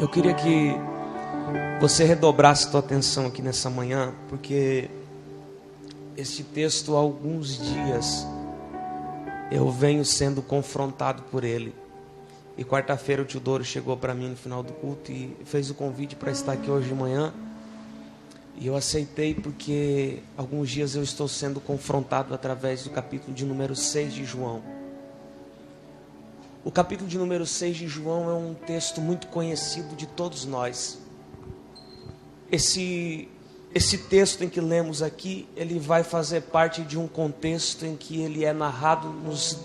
Eu queria que você redobrasse sua atenção aqui nessa manhã, porque este texto, há alguns dias, eu venho sendo confrontado por ele. E quarta-feira o tio Douro chegou para mim no final do culto e fez o convite para estar aqui hoje de manhã. E eu aceitei porque alguns dias eu estou sendo confrontado através do capítulo de número 6 de João. O capítulo de número 6 de João é um texto muito conhecido de todos nós. Esse texto em que lemos aqui, ele vai fazer parte de um contexto em que ele é narrado nos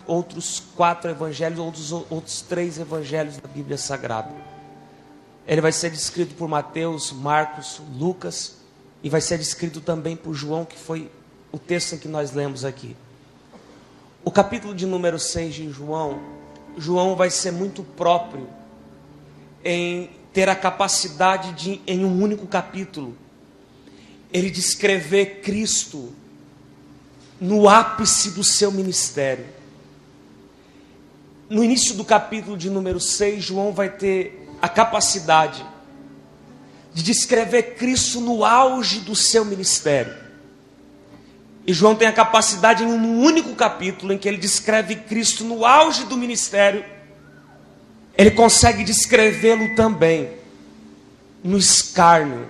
outros 4 evangelhos, ou outros 3 evangelhos da Bíblia Sagrada. Ele vai ser descrito por Mateus, Marcos, Lucas, e vai ser descrito também por João, que foi o texto em que nós lemos aqui. O capítulo de número 6 de João vai ser muito próprio em ter a capacidade de, em um único capítulo, ele descrever Cristo no ápice do seu ministério. No início do capítulo de número 6, João vai ter a capacidade de descrever Cristo no auge do seu ministério. E João tem a capacidade, em um único capítulo, em que ele descreve Cristo no auge do ministério, ele consegue descrevê-lo também no escárnio,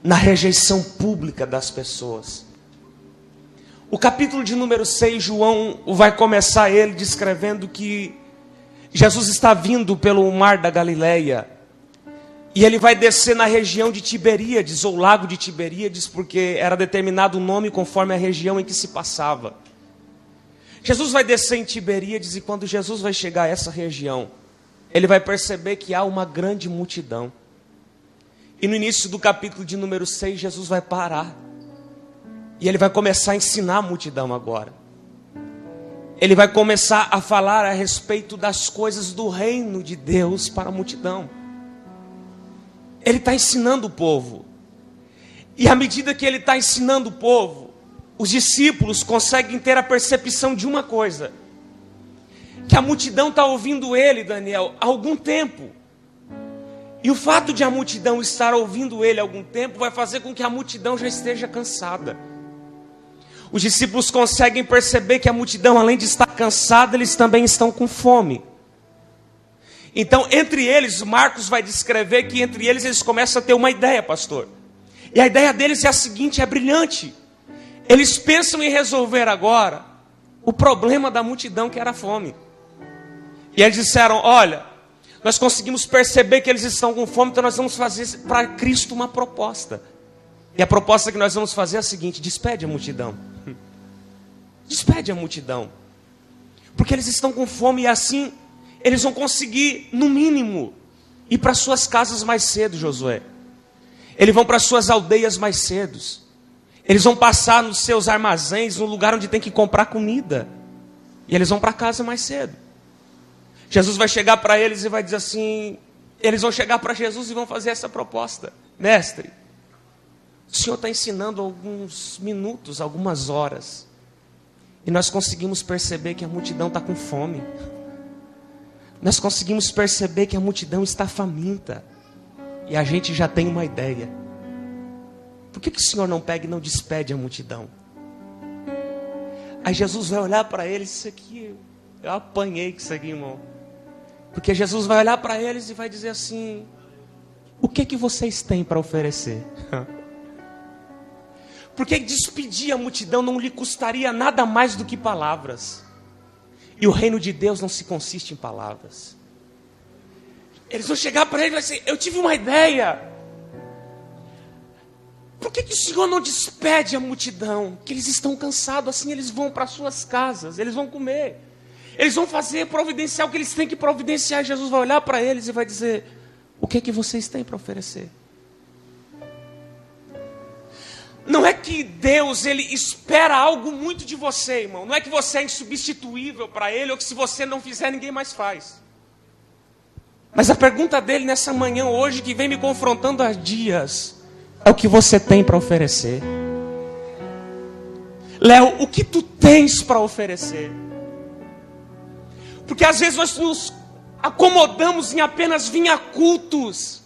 na rejeição pública das pessoas. O capítulo de número 6, João vai começar ele descrevendo que Jesus está vindo pelo mar da Galileia, e ele vai descer na região de Tiberíades, ou lago de Tiberíades, porque era determinado o nome conforme a região em que se passava. Jesus vai descer em Tiberíades, e quando Jesus vai chegar a essa região, ele vai perceber que há uma grande multidão. E no início do capítulo de número 6, Jesus vai parar. E ele vai começar a ensinar a multidão agora. Ele vai começar a falar a respeito das coisas do reino de Deus para a multidão. Ele está ensinando o povo. E à medida que ele está ensinando o povo, os discípulos conseguem ter a percepção de uma coisa: que a multidão está ouvindo ele, Daniel, há algum tempo. E o fato de a multidão estar ouvindo ele há algum tempo vai fazer com que a multidão já esteja cansada. Os discípulos conseguem perceber que a multidão, além de estar cansada, eles também estão com fome. Então, entre eles, Marcos vai descrever que entre eles começam a ter uma ideia, pastor. E a ideia deles é a seguinte, é brilhante. Eles pensam em resolver agora o problema da multidão, que era a fome. E eles disseram: olha, nós conseguimos perceber que eles estão com fome, então nós vamos fazer para Cristo uma proposta. E a proposta que nós vamos fazer é a seguinte: despede a multidão. Despede a multidão. Porque eles estão com fome e assim eles vão conseguir, no mínimo, ir para suas casas mais cedo, Josué. Eles vão para suas aldeias mais cedo. Eles vão passar nos seus armazéns, no lugar onde tem que comprar comida. E eles vão para casa mais cedo. Jesus vai chegar para eles e vai dizer assim, eles vão chegar para Jesus e vão fazer essa proposta: mestre, o Senhor está ensinando alguns minutos, algumas horas, e nós conseguimos perceber que a multidão está com fome. Nós conseguimos perceber que a multidão está faminta. E a gente já tem uma ideia. Por que o Senhor não pega e não despede a multidão? Aí Jesus vai olhar para eles, isso aqui, eu apanhei com isso aqui, irmão. Porque Jesus vai olhar para eles e vai dizer assim: o que vocês têm para oferecer? Porque despedir a multidão não lhe custaria nada mais do que palavras. E o reino de Deus não se consiste em palavras. Eles vão chegar para ele e vão dizer: eu tive uma ideia. Por que o Senhor não despede a multidão? Que eles estão cansados, assim eles vão para suas casas, eles vão comer. Eles vão providenciar o que eles têm que providenciar. Jesus vai olhar para eles e vai dizer: o que vocês têm para oferecer? Não é que Deus, Ele espera algo muito de você, irmão. Não é que você é insubstituível para Ele, ou que se você não fizer, ninguém mais faz. Mas a pergunta dele nessa manhã hoje, que vem me confrontando há dias, é: o que você tem para oferecer? Léo, o que tu tens para oferecer? Porque às vezes nós nos acomodamos em apenas vir a cultos.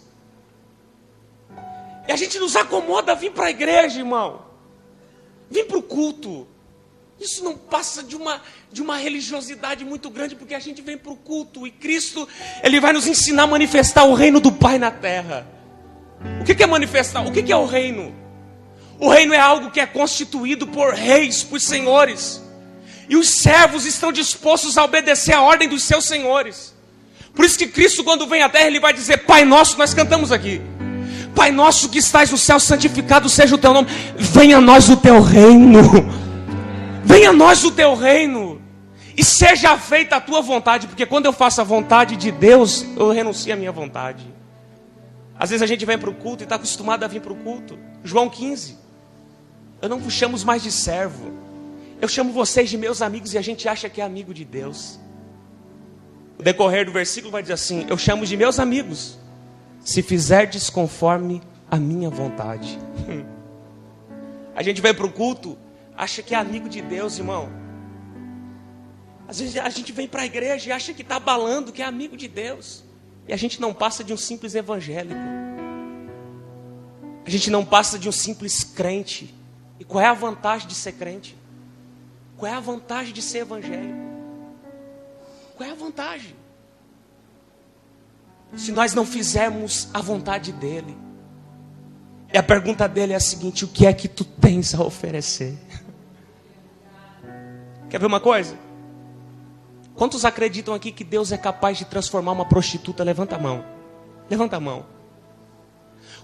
E a gente nos acomoda a vir para a igreja, irmão. Vim para o culto. Isso não passa de uma religiosidade muito grande, porque a gente vem para o culto. E Cristo, Ele vai nos ensinar a manifestar o reino do Pai na terra. O que é manifestar? O que é o reino? O reino é algo que é constituído por reis, por senhores. E os servos estão dispostos a obedecer a ordem dos seus senhores. Por isso que Cristo, quando vem à terra, Ele vai dizer: Pai nosso, nós cantamos aqui. Pai nosso que estás no céu, santificado seja o teu nome. Venha a nós o teu reino. Venha a nós o teu reino. E seja feita a tua vontade. Porque quando eu faço a vontade de Deus, eu renuncio à minha vontade. Às vezes a gente vem para o culto e está acostumado a vir para o culto. João 15. Eu não vos chamo mais de servo. Eu chamo vocês de meus amigos, e a gente acha que é amigo de Deus. O decorrer do versículo vai dizer assim: eu chamo de meus amigos, se fizerdes conforme a minha vontade. A gente vem para o culto, acha que é amigo de Deus, irmão. Às vezes a gente vem para a igreja e acha que está abalando, que é amigo de Deus. E a gente não passa de um simples evangélico. A gente não passa de um simples crente. E qual é a vantagem de ser crente? Qual é a vantagem de ser evangélico? Qual é a vantagem? Se nós não fizermos a vontade dEle. E a pergunta dele é a seguinte: o que é que tu tens a oferecer? Quer ver uma coisa? Quantos acreditam aqui que Deus é capaz de transformar uma prostituta? Levanta a mão. Levanta a mão.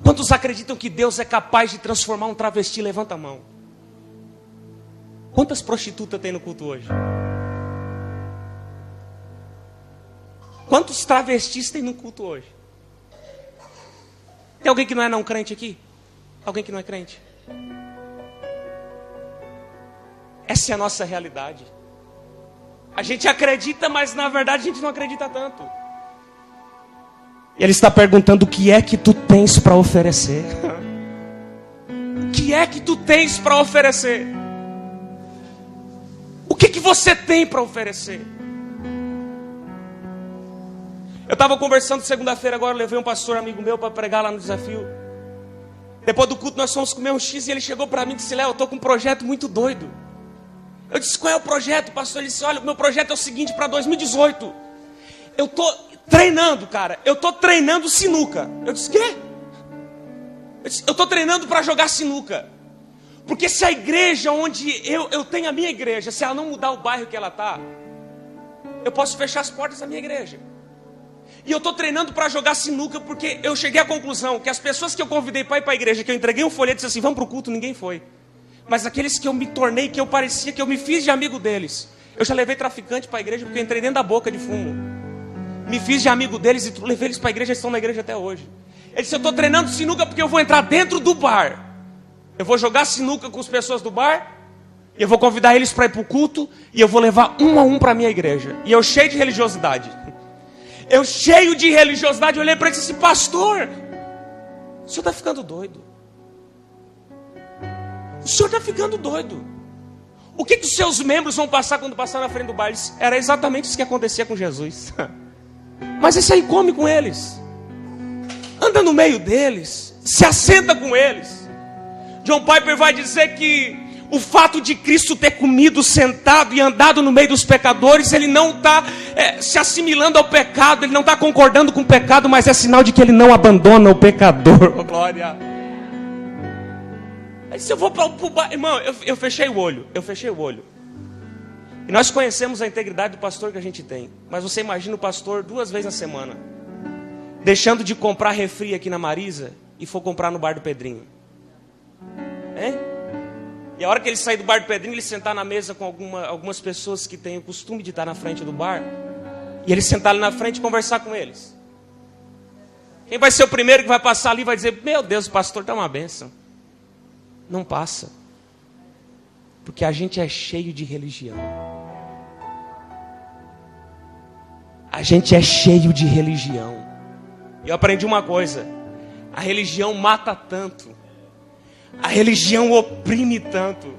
Quantos acreditam que Deus é capaz de transformar um travesti? Levanta a mão. Quantas prostitutas tem no culto hoje? Quantos travestis tem no culto hoje? Tem alguém que não é não crente aqui? Alguém que não é crente? Essa é a nossa realidade. A gente acredita, mas na verdade a gente não acredita tanto. E Ele está perguntando: o que é que tu tens para oferecer? O que é que tu tens para oferecer? O que você tem para oferecer? Eu estava conversando segunda-feira agora, levei um pastor amigo meu para pregar lá no desafio. Depois do culto nós fomos comer um X e ele chegou para mim e disse: Léo, eu estou com um projeto muito doido. Eu disse: qual é o projeto, pastor? Ele disse: olha, o meu projeto é o seguinte, para 2018. Eu estou treinando, cara. Eu estou treinando sinuca. Eu disse: quê? Eu estou treinando para jogar sinuca. Porque se a igreja onde eu tenho a minha igreja, se ela não mudar o bairro que ela está, eu posso fechar as portas da minha igreja. E eu estou treinando para jogar sinuca, porque eu cheguei à conclusão que as pessoas que eu convidei para ir para a igreja, que eu entreguei um folheto e disse assim: vamos para o culto, ninguém foi. Mas aqueles que eu me tornei, que eu parecia, que eu me fiz de amigo deles, eu já levei traficante para a igreja, porque eu entrei dentro da boca de fumo. Me fiz de amigo deles e levei eles para a igreja, eles estão na igreja até hoje. Ele disse: eu estou treinando sinuca porque eu vou entrar dentro do bar. Eu vou jogar sinuca com as pessoas do bar, e eu vou convidar eles para ir para o culto, e eu vou levar um a um para a minha igreja. E eu cheio de religiosidade. Eu cheio de religiosidade, eu olhei para ele e disse: pastor, o senhor está ficando doido. O senhor está ficando doido. O que os seus membros vão passar quando passar na frente do bar? Era exatamente isso que acontecia com Jesus. Mas esse aí come com eles, anda no meio deles, se assenta com eles. John Piper vai dizer que o fato de Cristo ter comido, sentado e andado no meio dos pecadores, Ele não está se assimilando ao pecado, Ele não está concordando com o pecado, mas é sinal de que Ele não abandona o pecador. Oh, glória! Aí se eu vou para o bar, irmão, eu fechei o olho, E nós conhecemos a integridade do pastor que a gente tem. Mas você imagina o pastor 2 vezes na semana, deixando de comprar refri aqui na Marisa e for comprar no bar do Pedrinho. Hein? E a hora que ele sair do bar do Pedrinho, ele sentar na mesa com algumas pessoas que têm o costume de estar na frente do bar, e ele sentar ali na frente e conversar com eles. Quem vai ser o primeiro que vai passar ali e vai dizer: meu Deus, o pastor está uma bênção. Não passa. Porque a gente é cheio de religião. A gente é cheio de religião. E eu aprendi uma coisa: a religião mata tanto, a religião oprime tanto,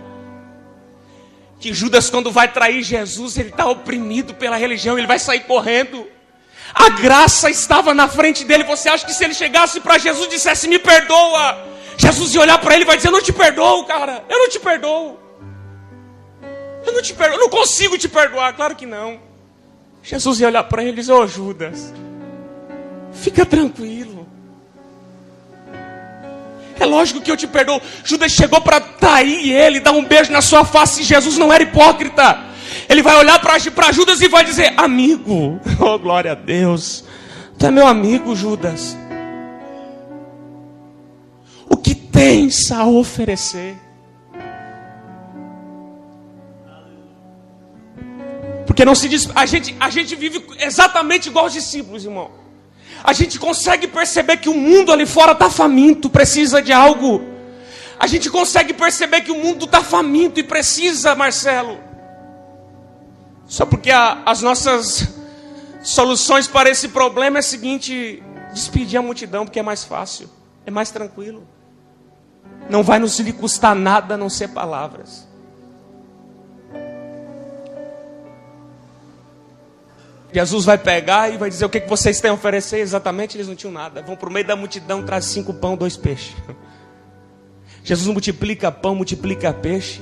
que Judas, quando vai trair Jesus, ele está oprimido pela religião, ele vai sair correndo. A graça estava na frente dele. Você acha que se ele chegasse para Jesus e dissesse, me perdoa, Jesus ia olhar para ele e vai dizer, eu não te perdoo, cara. Eu não te perdoo. Eu não te perdoo. Eu não consigo te perdoar. Claro que não. Jesus ia olhar para ele e dizer, ô Judas, fica tranquilo. É lógico que eu te perdoo. Judas chegou para trair ele, dar um beijo na sua face. Jesus não era hipócrita. Ele vai olhar para Judas e vai dizer, amigo, oh glória a Deus, tu é meu amigo, Judas. O que tens a oferecer? Porque não se diz, a gente vive exatamente igual os discípulos, irmão. A gente consegue perceber que o mundo ali fora está faminto, precisa de algo. A gente consegue perceber que o mundo está faminto e precisa, Marcelo. Só porque as nossas soluções para esse problema é a seguinte: despedir a multidão, porque é mais fácil, é mais tranquilo. Não vai nos lhe custar nada a não ser palavras. Jesus vai pegar e vai dizer, o que vocês têm a oferecer? Exatamente, eles não tinham nada. Vão para o meio da multidão, traz 5 pão, 2 peixes. Jesus multiplica pão, multiplica peixe,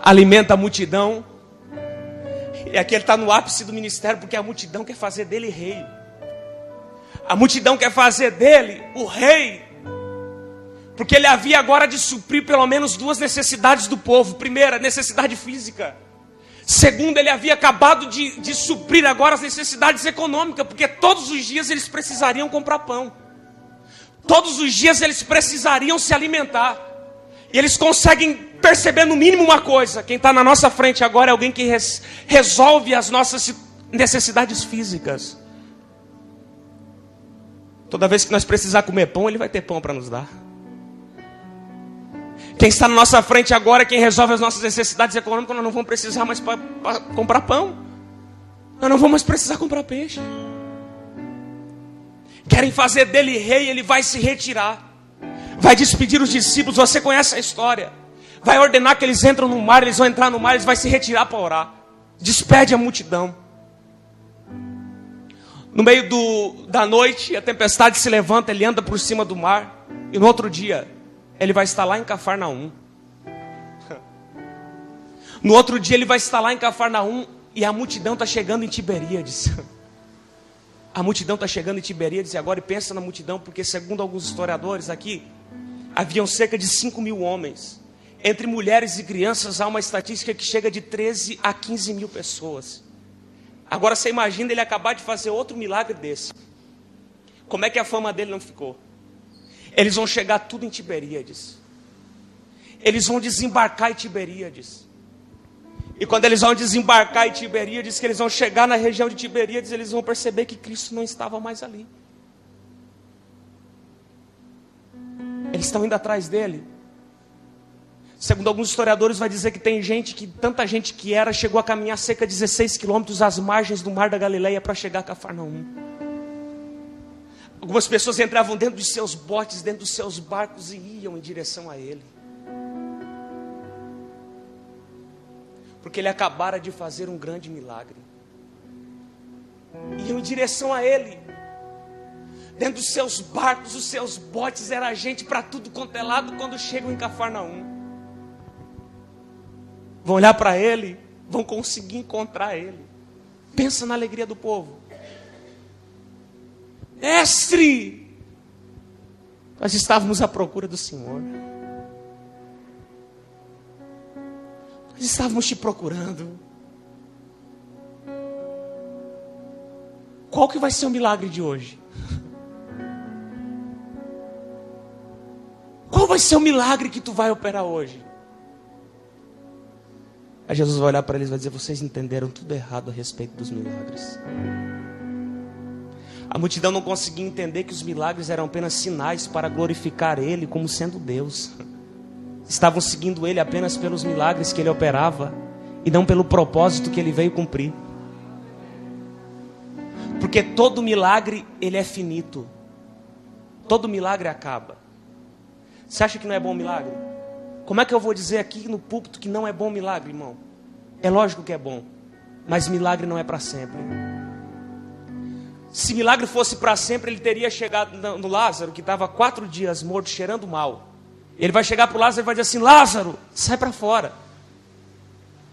alimenta a multidão. E aqui ele está no ápice do ministério, porque a multidão quer fazer dele rei. A multidão quer fazer dele o rei, porque ele havia agora de suprir pelo menos 2 necessidades do povo. Primeira, necessidade física. Segunda, ele havia acabado de suprir agora as necessidades econômicas, porque todos os dias eles precisariam comprar pão. Todos os dias eles precisariam se alimentar. E eles conseguem perceber no mínimo uma coisa: quem está na nossa frente agora é alguém que resolve as nossas necessidades físicas. Toda vez que nós precisar comer pão, ele vai ter pão para nos dar. Quem está na nossa frente agora é quem resolve as nossas necessidades econômicas. Nós não vamos precisar mais para comprar pão. Nós não vamos mais precisar comprar peixe. Querem fazer dele rei, ele vai se retirar. Vai despedir os discípulos, você conhece a história. Vai ordenar que eles entram no mar, eles vão entrar no mar, eles vão se retirar para orar. Despede a multidão. No meio da noite, a tempestade se levanta, ele anda por cima do mar. E no outro dia, ele vai estar lá em Cafarnaum. No outro dia ele vai estar lá em Cafarnaum e a multidão está chegando em Tiberíades. A multidão está chegando em Tiberíades e agora pensa na multidão, porque segundo alguns historiadores aqui, haviam cerca de 5.000 homens. Entre mulheres e crianças há uma estatística que chega de 13 a 15 mil pessoas. Agora você imagina ele acabar de fazer outro milagre desse. Como é que a fama dele não ficou? Eles vão chegar tudo em Tiberíades. Eles vão desembarcar em Tiberíades. E quando eles vão desembarcar em Tiberíades, que eles vão chegar na região de Tiberíades, eles vão perceber que Cristo não estava mais ali. Eles estão indo atrás dele. Segundo alguns historiadores, vai dizer que tem gente, que tanta gente que era, chegou a caminhar cerca de 16 quilômetros às margens do mar da Galileia para chegar a Cafarnaum. Algumas pessoas entravam dentro dos seus botes, dentro dos seus barcos e iam em direção a ele. Porque ele acabara de fazer um grande milagre. Iam em direção a ele. Dentro dos seus barcos, os seus botes, era gente para tudo quanto é lado quando chegam em Cafarnaum. Vão olhar para ele, vão conseguir encontrar ele. Pensa na alegria do povo. Mestre, nós estávamos à procura do Senhor. Nós estávamos te procurando. Qual que vai ser o milagre de hoje? Qual vai ser o milagre que tu vai operar hoje? Aí Jesus vai olhar para eles e vai dizer: vocês entenderam tudo errado a respeito dos milagres. A multidão não conseguia entender que os milagres eram apenas sinais para glorificar Ele como sendo Deus. Estavam seguindo Ele apenas pelos milagres que Ele operava e não pelo propósito que Ele veio cumprir. Porque todo milagre, ele é finito. Todo milagre acaba. Você acha que não é bom milagre? Como é que eu vou dizer aqui no púlpito que não é bom milagre, irmão? É lógico que é bom, mas milagre não é para sempre. Se milagre fosse para sempre, ele teria chegado no Lázaro, que estava 4 dias morto, cheirando mal. Ele vai chegar para o Lázaro e vai dizer assim: Lázaro, sai para fora.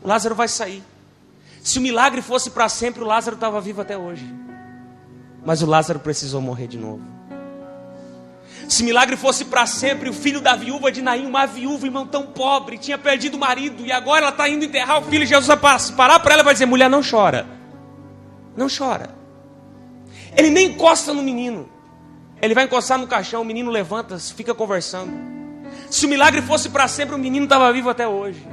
O Lázaro vai sair. Se o milagre fosse para sempre, o Lázaro estava vivo até hoje. Mas o Lázaro precisou morrer de novo. Se milagre fosse para sempre, o filho da viúva de Naim, uma viúva, irmão, tão pobre, tinha perdido o marido, e agora ela está indo enterrar o filho, e Jesus vai parar para ela e vai dizer: mulher, não chora. Não chora. Ele nem encosta no menino. Ele vai encostar no caixão, o menino levanta, fica conversando. Se o milagre fosse para sempre, o menino estava vivo até hoje.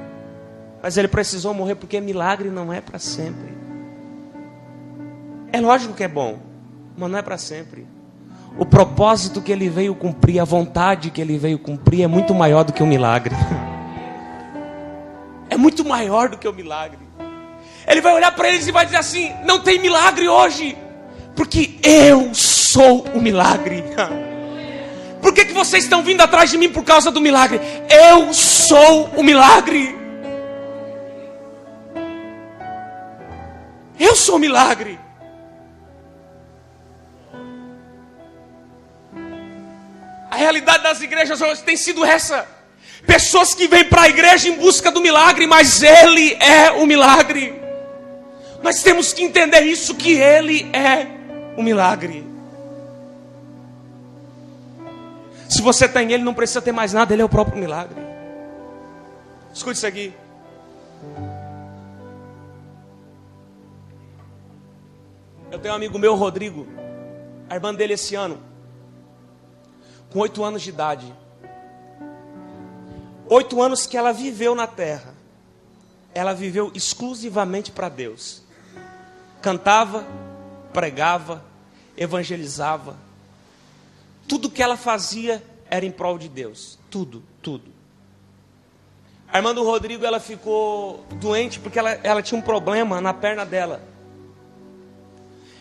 Mas ele precisou morrer porque milagre não é para sempre. É lógico que é bom, mas não é para sempre. O propósito que ele veio cumprir, a vontade que ele veio cumprir é muito maior do que o milagre. É muito maior do que o milagre. Ele vai olhar para eles e vai dizer assim: não tem milagre hoje, porque eu sou o milagre. Por que vocês estão vindo atrás de mim por causa do milagre? Eu sou o milagre. Eu sou o milagre. A realidade das igrejas hoje tem sido essa. Pessoas que vêm para a igreja em busca do milagre, mas Ele é o milagre. Nós temos que entender isso, que Ele é o milagre. Se você tem Ele, não precisa ter mais nada, Ele é o próprio milagre. Escute isso aqui. Eu tenho um amigo meu, Rodrigo, a irmã dele esse ano, com 8 anos de idade. 8 anos que ela viveu na terra. Ela viveu exclusivamente para Deus. Cantava, pregava, evangelizava. Tudo que ela fazia era em prol de Deus. Tudo, tudo. A irmã do Rodrigo, ela ficou doente porque ela tinha um problema na perna dela.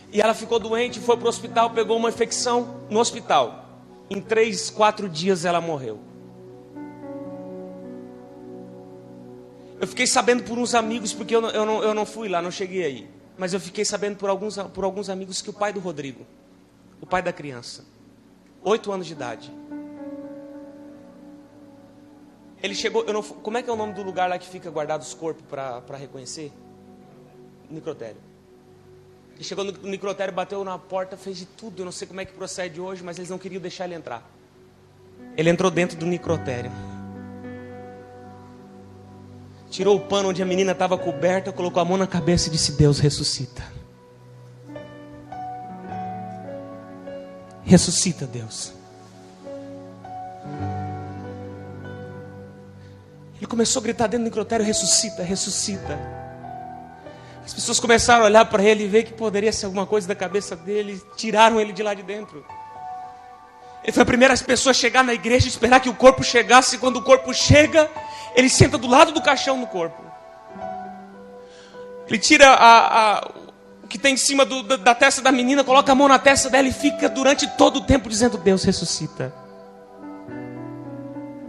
E ela ficou doente, foi para o hospital, pegou uma infecção no hospital. Em 3, 4 dias ela morreu. Eu fiquei sabendo por uns amigos, porque eu não fui lá, não cheguei aí. Mas eu fiquei sabendo por alguns amigos que o pai do Rodrigo, o pai da criança, 8 anos de idade, ele chegou, como é que é o nome do lugar lá que fica guardado os corpos para reconhecer? Necrotério. Ele chegou no necrotério, bateu na porta, fez de tudo. Eu não sei como é que procede hoje, mas eles não queriam deixar ele entrar. Ele entrou dentro do necrotério. Tirou o pano onde a menina estava coberta, colocou a mão na cabeça e disse: Deus, ressuscita. Ressuscita, Deus. Ele começou a gritar dentro do necrotério: ressuscita, ressuscita. As pessoas começaram a olhar para ele e ver que poderia ser alguma coisa da cabeça dele. Tiraram ele de lá de dentro. Ele foi a primeira pessoa a chegar na igreja e esperar que o corpo chegasse. E quando o corpo chega, ele senta do lado do caixão no corpo. Ele tira o que tem em cima da testa da menina, coloca a mão na testa dela e fica durante todo o tempo dizendo: Deus, ressuscita.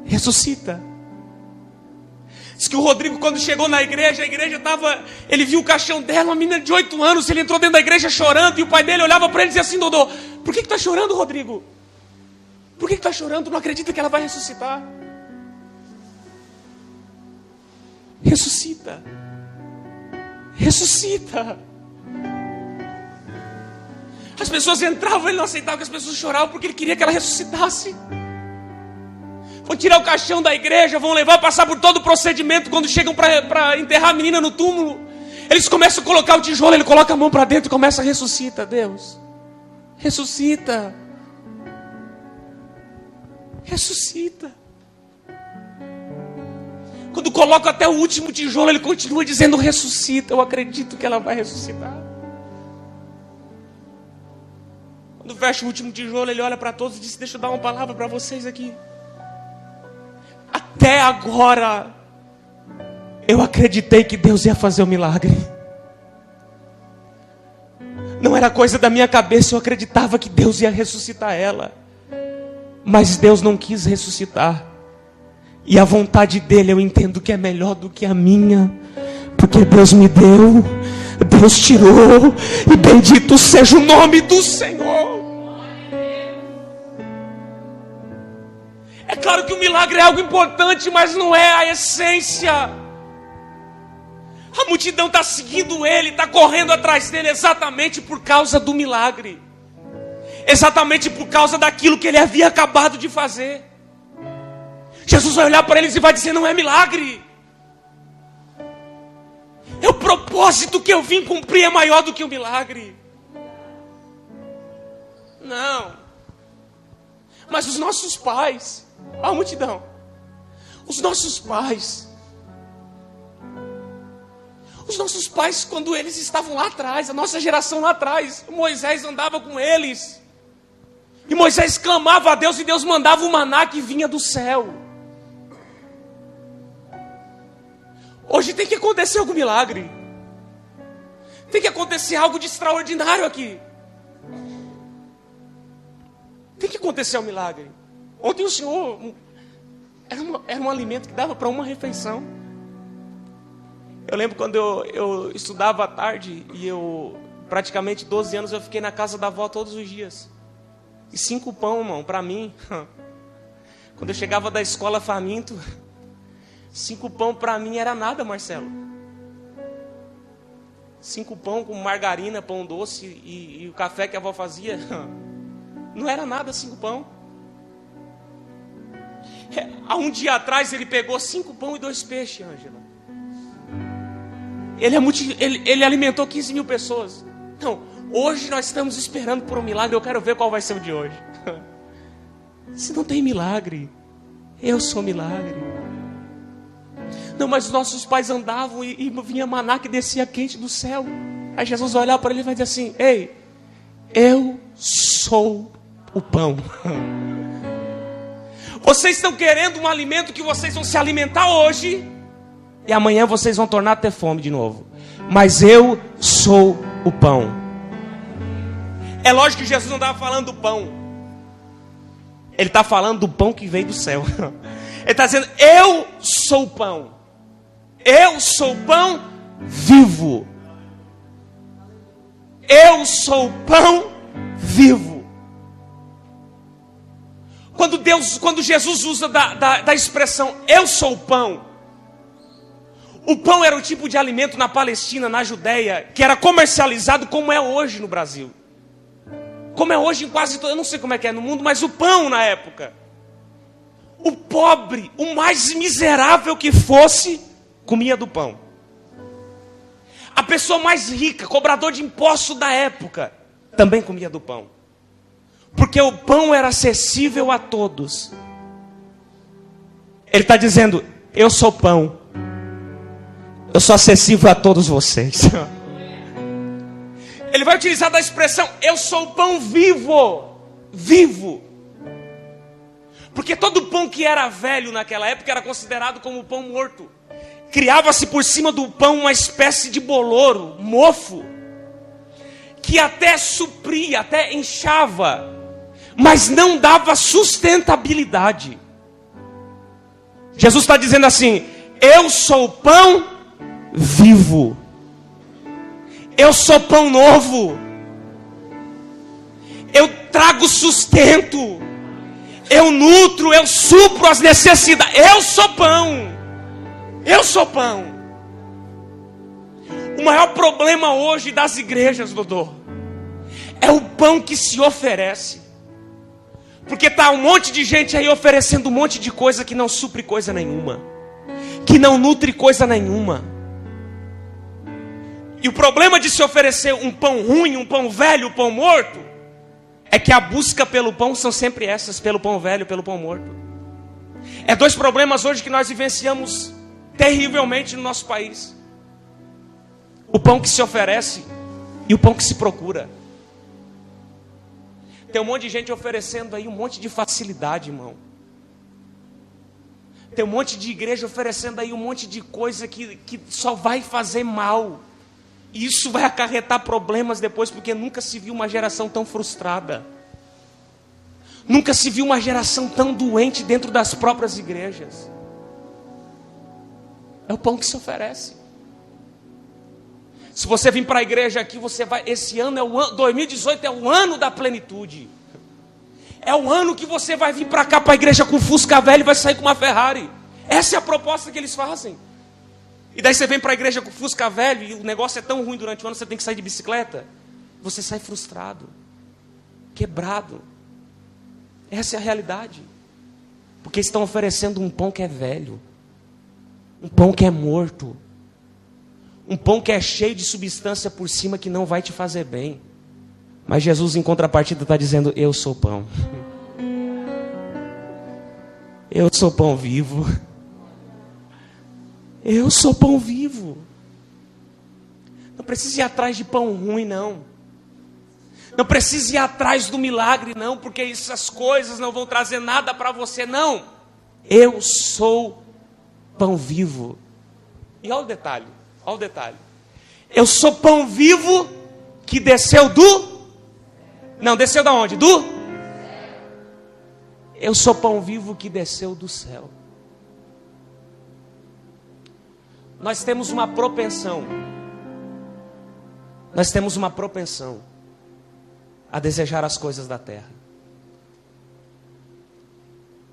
Ressuscita. Diz que o Rodrigo, quando chegou na igreja, a igreja estava... Ele viu o caixão dela, uma menina de 8 anos. Ele entrou dentro da igreja chorando. E o pai dele olhava para ele e dizia assim: Dodô, por que está chorando, Rodrigo? Por que está chorando? Não acredita que ela vai ressuscitar? Ressuscita. Ressuscita. As pessoas entravam, ele não aceitava que as pessoas choravam porque ele queria que ela ressuscitasse. Vão tirar o caixão da igreja, vão levar, passar por todo o procedimento. Quando chegam para enterrar a menina no túmulo, eles começam a colocar o tijolo, ele coloca a mão para dentro e começa: ressuscita, Deus. Ressuscita. Ressuscita. Quando coloca até o último tijolo, ele continua dizendo: ressuscita. Eu acredito que ela vai ressuscitar. Quando fecha o último tijolo, ele olha para todos e diz: deixa eu dar uma palavra para vocês aqui. Até agora, eu acreditei que Deus ia fazer o milagre. Não era coisa da minha cabeça, eu acreditava que Deus ia ressuscitar ela. Mas Deus não quis ressuscitar. E a vontade dele eu entendo que é melhor do que a minha. Porque Deus me deu, Deus tirou, e bendito seja o nome do Senhor. É claro que o milagre é algo importante, mas não é a essência. A multidão está seguindo ele, está correndo atrás dele exatamente por causa do milagre, exatamente por causa daquilo que ele havia acabado de fazer. Jesus vai olhar para eles e vai dizer: não é milagre, é o propósito que eu vim cumprir, é maior do que o milagre. Não. Mas os nossos pais, a multidão, os nossos pais, quando eles estavam lá atrás, a nossa geração lá atrás, Moisés andava com eles, e Moisés clamava a Deus, e Deus mandava o maná que vinha do céu. Hoje tem que acontecer algum milagre, tem que acontecer algo de extraordinário aqui, tem que acontecer um milagre. Ontem o Senhor, era um alimento que dava para uma refeição. Eu lembro quando eu estudava à tarde, e praticamente 12 anos, eu fiquei na casa da avó todos os dias. E 5 pão, irmão, para mim. Quando eu chegava da escola faminto, 5 pão para mim era nada, Marcelo. 5 pão com margarina, pão doce e o café que a avó fazia. Não era nada 5 pão. Há um dia atrás ele pegou 5 pão e 2 peixes, Ângela. Ele alimentou 15 mil pessoas. Não, hoje nós estamos esperando por um milagre. Eu quero ver qual vai ser o de hoje. Se não tem milagre, eu sou milagre. Não, mas os nossos pais andavam e vinha maná que descia quente do céu. Aí Jesus vai olhar para ele e vai dizer assim: ei, eu sou o pão. Vocês estão querendo um alimento que vocês vão se alimentar hoje, e amanhã vocês vão tornar a ter fome de novo. Mas eu sou o pão. É lógico que Jesus não estava falando do pão. Ele está falando do pão que veio do céu. Ele está dizendo: eu sou o pão. Eu sou o pão vivo. Eu sou o pão vivo. Quando Jesus usa da expressão eu sou o pão era o tipo de alimento na Palestina, na Judéia, que era comercializado como é hoje no Brasil. Como é hoje em quase todo, eu não sei como é que é no mundo, mas o pão na época, o pobre, o mais miserável que fosse, comia do pão. A pessoa mais rica, cobrador de imposto da época, também comia do pão. Porque o pão era acessível a todos. Ele está dizendo: eu sou pão. Eu sou acessível a todos vocês. Ele vai utilizar da expressão: eu sou o pão vivo. Vivo. Porque todo pão que era velho naquela época era considerado como pão morto. Criava-se por cima do pão uma espécie de boloro, mofo, que até supria, até inchava, mas não dava sustentabilidade. Jesus está dizendo assim: eu sou o pão vivo. Eu sou pão novo. Eu trago sustento. Eu nutro, eu supro as necessidades. Eu sou pão. Eu sou pão. O maior problema hoje das igrejas, Dodô, é o pão que se oferece. Porque está um monte de gente aí oferecendo um monte de coisa que não supre coisa nenhuma, que não nutre coisa nenhuma. E o problema de se oferecer um pão ruim, um pão velho, um pão morto, é que a busca pelo pão são sempre essas: pelo pão velho, pelo pão morto. É 2 problemas hoje que nós vivenciamos terrivelmente no nosso país: o pão que se oferece e o pão que se procura. Tem um monte de gente oferecendo aí um monte de facilidade, irmão. Tem um monte de igreja oferecendo aí um monte de coisa que só vai fazer mal. E isso vai acarretar problemas depois, porque nunca se viu uma geração tão frustrada. Nunca se viu uma geração tão doente dentro das próprias igrejas. É o pão que se oferece. Se você vir para a igreja aqui, você vai. Esse ano é o ano, 2018 é o ano da plenitude. É o ano que você vai vir para cá, para a igreja com Fusca velho e vai sair com uma Ferrari. Essa é a proposta que eles fazem. E daí você vem para a igreja com Fusca velho e o negócio é tão ruim durante o ano, você tem que sair de bicicleta. Você sai frustrado, quebrado. Essa é a realidade. Porque estão oferecendo um pão que é velho, um pão que é morto, um pão que é cheio de substância por cima que não vai te fazer bem. Mas Jesus, em contrapartida, está dizendo: eu sou pão. Eu sou pão vivo. Eu sou pão vivo. Não precisa ir atrás de pão ruim, não. Não precisa ir atrás do milagre, não, porque essas coisas não vão trazer nada para você, não. Eu sou pão vivo. E olha o detalhe, olha o detalhe. Eu sou pão vivo que desceu do... Não, desceu da onde? Do? Eu sou pão vivo que desceu do céu. Nós temos uma propensão. Nós temos uma propensão a desejar as coisas da terra.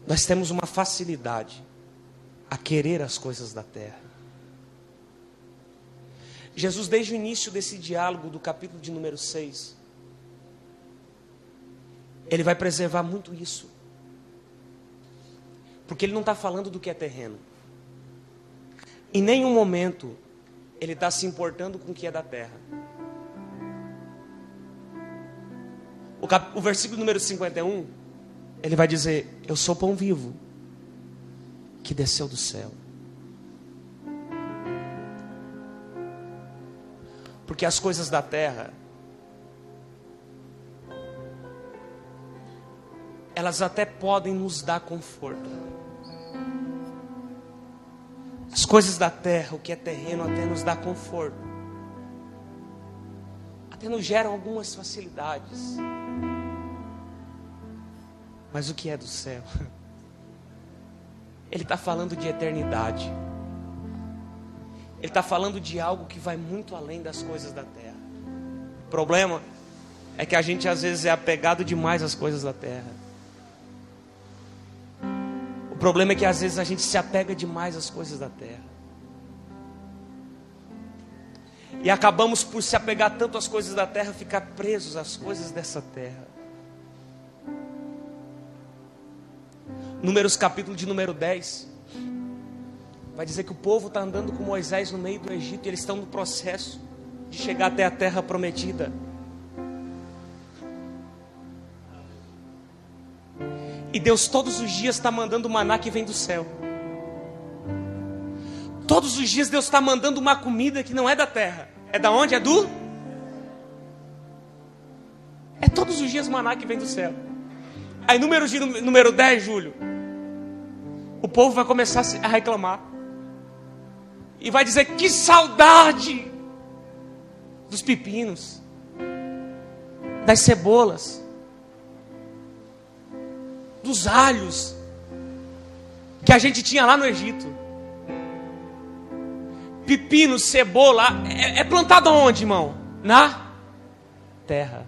Nós temos uma facilidade a querer as coisas da terra. Jesus, desde o início desse diálogo do capítulo de número 6, ele vai preservar muito isso. Porque ele não está falando do que é terreno. Em nenhum momento ele está se importando com o que é da terra. O versículo número 51, ele vai dizer: eu sou pão vivo que desceu do céu. Porque as coisas da terra, elas até podem nos dar conforto. As coisas da terra, o que é terreno, até nos dá conforto. Até nos geram algumas facilidades. Mas o que é do céu? Ele está falando de eternidade. Ele está falando de algo que vai muito além das coisas da terra. O problema é que a gente às vezes é apegado demais às coisas da terra. O problema é que às vezes a gente se apega demais às coisas da terra. E acabamos por se apegar tanto às coisas da terra, ficar presos às coisas dessa terra. Números capítulo de número 10. Vai dizer que o povo está andando com Moisés no meio do Egito. E eles estão no processo de chegar até a terra prometida. E Deus todos os dias está mandando o maná que vem do céu. Todos os dias Deus está mandando uma comida que não é da terra. É da onde? É do? É todos os dias maná que vem do céu. Aí número 10, Júlio, o povo vai começar a reclamar. E vai dizer: que saudade dos pepinos, das cebolas, dos alhos que a gente tinha lá no Egito. Pepino, cebola, é plantado onde, irmão? Na terra.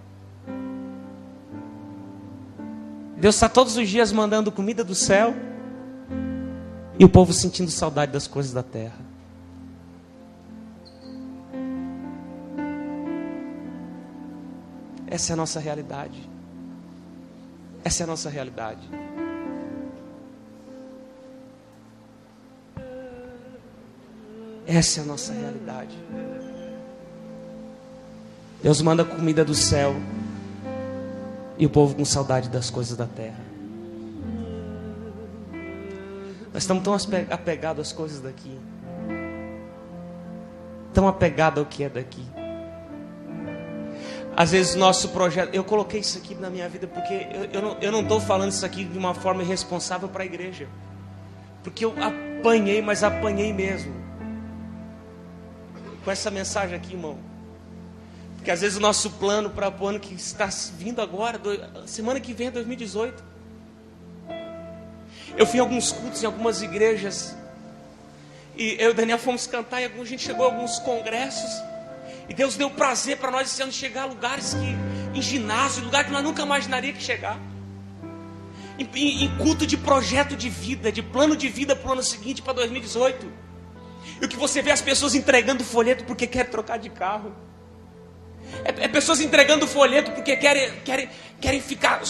Deus está todos os dias mandando comida do céu e o povo sentindo saudade das coisas da terra. Essa é a nossa realidade. Essa é a nossa realidade. Essa é a nossa realidade. Deus manda comida do céu e o povo com saudade das coisas da terra. Nós estamos tão apegados às coisas daqui, tão apegados ao que é daqui. Às vezes nosso projeto... Eu coloquei isso aqui na minha vida porque eu não estou falando isso aqui de uma forma irresponsável para a igreja. Porque eu apanhei, mas apanhei mesmo com essa mensagem aqui, irmão. Porque às vezes o nosso plano para o ano que está vindo agora, semana que vem é 2018. Eu fui em alguns cultos, em algumas igrejas, e eu e o Daniel fomos cantar, e a gente chegou a alguns congressos, E Deus deu prazer para nós esse ano chegar a lugares em ginásio, lugar que nós nunca imaginaria que chegar. Em culto de projeto de vida, de plano de vida para o ano seguinte, para 2018. E o que você vê as pessoas entregando folheto porque querem trocar de carro. É pessoas entregando folheto porque querem ficar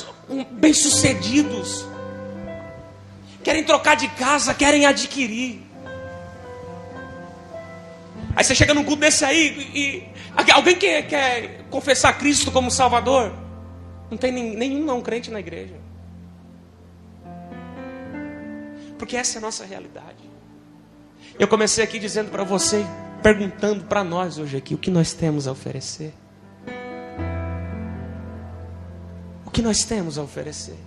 bem-sucedidos. Querem trocar de casa, querem adquirir. Aí você chega num culto desse aí e alguém quer confessar Cristo como Salvador? Não tem nenhum não crente na igreja. Porque essa é a nossa realidade. Eu comecei aqui dizendo para você, perguntando para nós hoje aqui, o que nós temos a oferecer? O que nós temos a oferecer?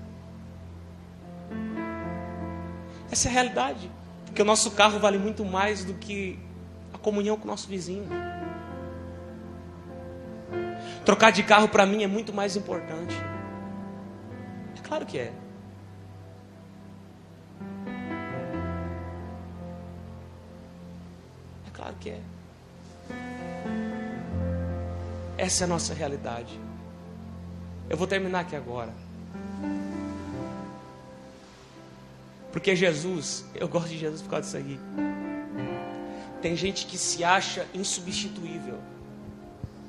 Essa é a realidade. Porque o nosso carro vale muito mais do que a comunhão com o nosso vizinho. Trocar de carro para mim é muito mais importante. É claro que é. É claro que é. Essa é a nossa realidade. Eu vou terminar aqui agora. Porque Jesus, eu gosto de Jesus por causa disso aqui. Tem gente que se acha insubstituível.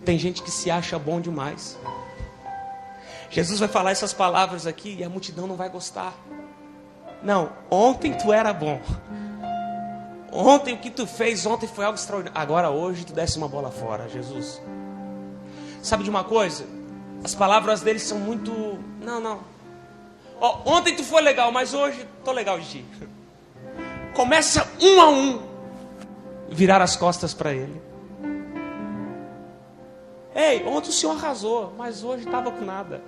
Tem gente que se acha bom demais. Jesus vai falar essas palavras aqui e a multidão não vai gostar. Não, ontem tu era bom. Ontem o que tu fez ontem foi algo extraordinário. Agora hoje tu desce uma bola fora, Jesus. Sabe de uma coisa? As palavras dele são muito... Não. Ontem tu foi legal, mas hoje tô legal de ti. Começa um a um virar as costas para ele. Ei, ontem o Senhor arrasou, mas hoje estava com nada.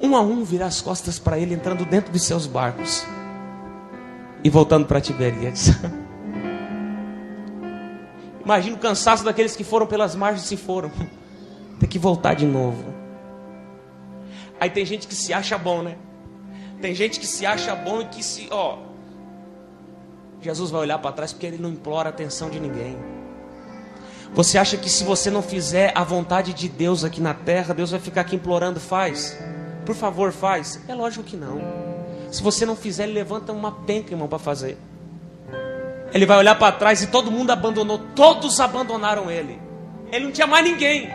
Um a um virar as costas para ele, entrando dentro dos seus barcos e voltando para Tiberíades. Imagina o cansaço daqueles que foram pelas margens e se foram. Ter que voltar de novo. Aí tem gente que se acha bom, né? Tem gente que se acha bom e que se... Jesus vai olhar para trás porque ele não implora a atenção de ninguém. Você acha que se você não fizer a vontade de Deus aqui na terra, Deus vai ficar aqui implorando, faz? Por favor, faz? É lógico que não. Se você não fizer, ele levanta uma penca, irmão, para fazer. Ele vai olhar para trás e todo mundo abandonou. Todos abandonaram ele. Ele não tinha mais ninguém.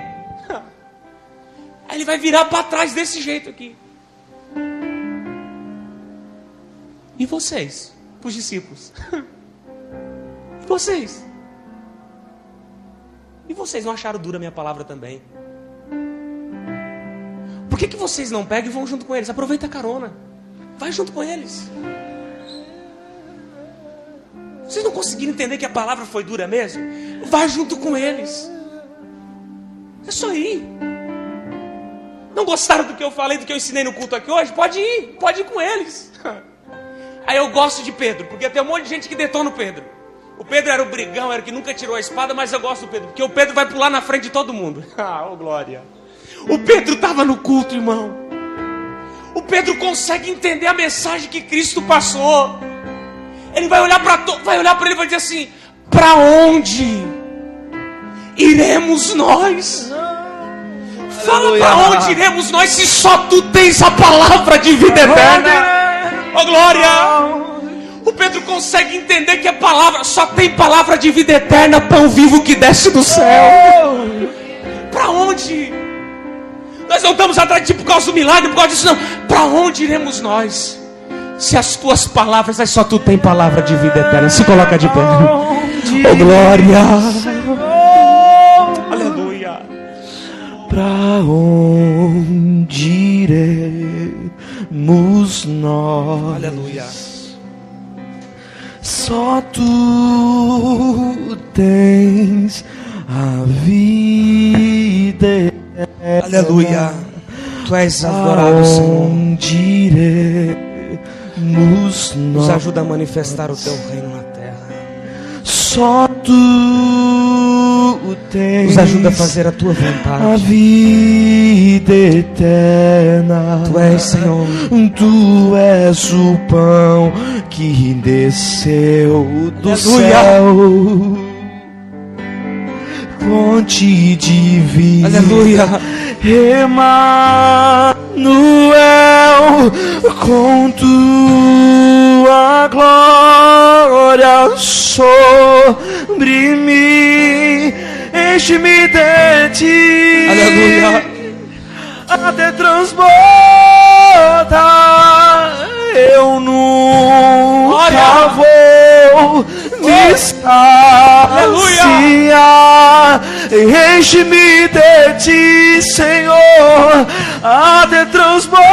Aí ele vai virar para trás desse jeito aqui. E vocês? Os discípulos. E vocês? E vocês não acharam dura a minha palavra também? Por que vocês não pegam e vão junto com eles? Aproveita a carona. Vai junto com eles. Vocês não conseguiram entender que a palavra foi dura mesmo? Vai junto com eles. É só ir. Não gostaram do que eu falei, do que eu ensinei no culto aqui hoje? Pode ir com eles. Aí eu gosto de Pedro, porque tem um monte de gente que detona o Pedro. O Pedro era o brigão, era o que nunca tirou a espada, mas eu gosto do Pedro, porque o Pedro vai pular na frente de todo mundo. Oh glória. O Pedro estava no culto, irmão. O Pedro consegue entender a mensagem que Cristo passou. Ele vai olhar para ele e vai dizer assim: para onde iremos nós? Fala, para onde iremos nós se só tu tens a palavra de vida eterna? Oh glória. O Pedro consegue entender que a palavra só tem palavra de vida eterna, pão vivo que desce do céu. Para onde? Nós não estamos atrás de ti por causa do milagre, por causa disso não. Para onde iremos nós? Se as tuas palavras, só tu tem palavra de vida eterna. Se coloca de pé. Oh glória. Aleluia. Para onde iremos nós? Aleluia. Só tu tens a vida. Aleluia. Tu és adorado, Senhor. Onde iremos nós? Nos ajuda a manifestar o teu reino na terra. Só tu tens. Nos ajuda a fazer a tua vontade. A vida eterna. Tu és, Senhor. Tu és o pão que desceu do céu. fonte de vida. Aleluia. Emanuel, com tua glória sobre mim, enche-me de ti. Aleluia. Até transborda, eu nunca vou me saciar. Enche-me de ti, Senhor, até transborda.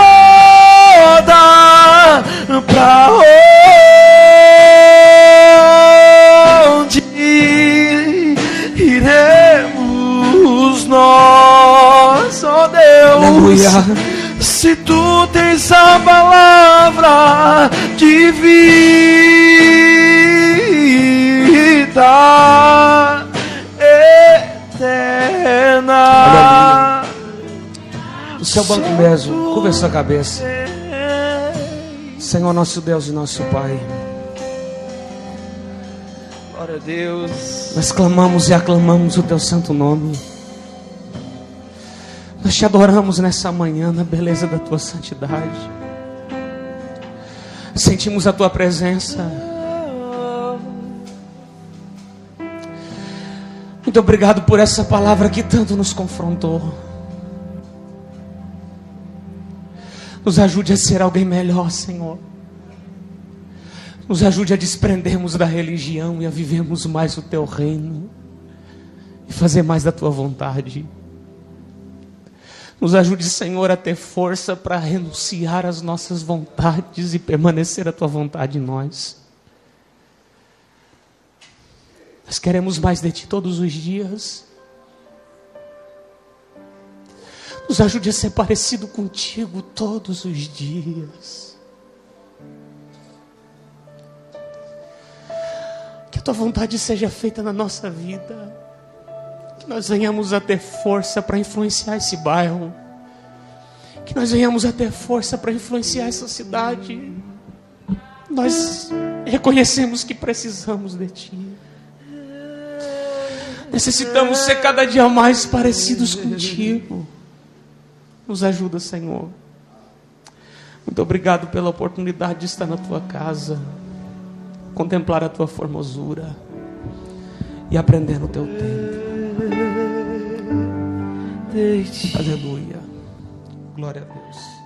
Pra onde iremos nós, ó Deus? Aleluia. Se tu tens a palavra de vida eterna. Aleluia. O seu banco mesmo, curva a sua cabeça. Senhor, nosso Deus e nosso Pai, Glória a Deus. nós clamamos e aclamamos o teu santo nome. Nós te adoramos nessa manhã na beleza da tua santidade. Sentimos a tua presença. Muito obrigado por essa palavra que tanto nos confrontou. Nos ajude a ser alguém melhor, Senhor. Nos ajude a desprendermos da religião e a vivermos mais o teu reino e fazer mais da tua vontade. Nos ajude, Senhor, a ter força para renunciar às nossas vontades e permanecer a tua vontade em nós. Nós queremos mais de ti todos os dias. Nos ajude a ser parecido contigo todos os dias. Que a tua vontade seja feita na nossa vida. Que nós venhamos a ter força para influenciar esse bairro. Que nós venhamos a ter força para influenciar essa cidade. Nós reconhecemos que precisamos de ti. Necessitamos ser cada dia mais parecidos contigo. Nos ajuda, Senhor. Muito obrigado pela oportunidade de estar na tua casa, contemplar a tua formosura e aprender no teu tempo. Aleluia. Glória a Deus.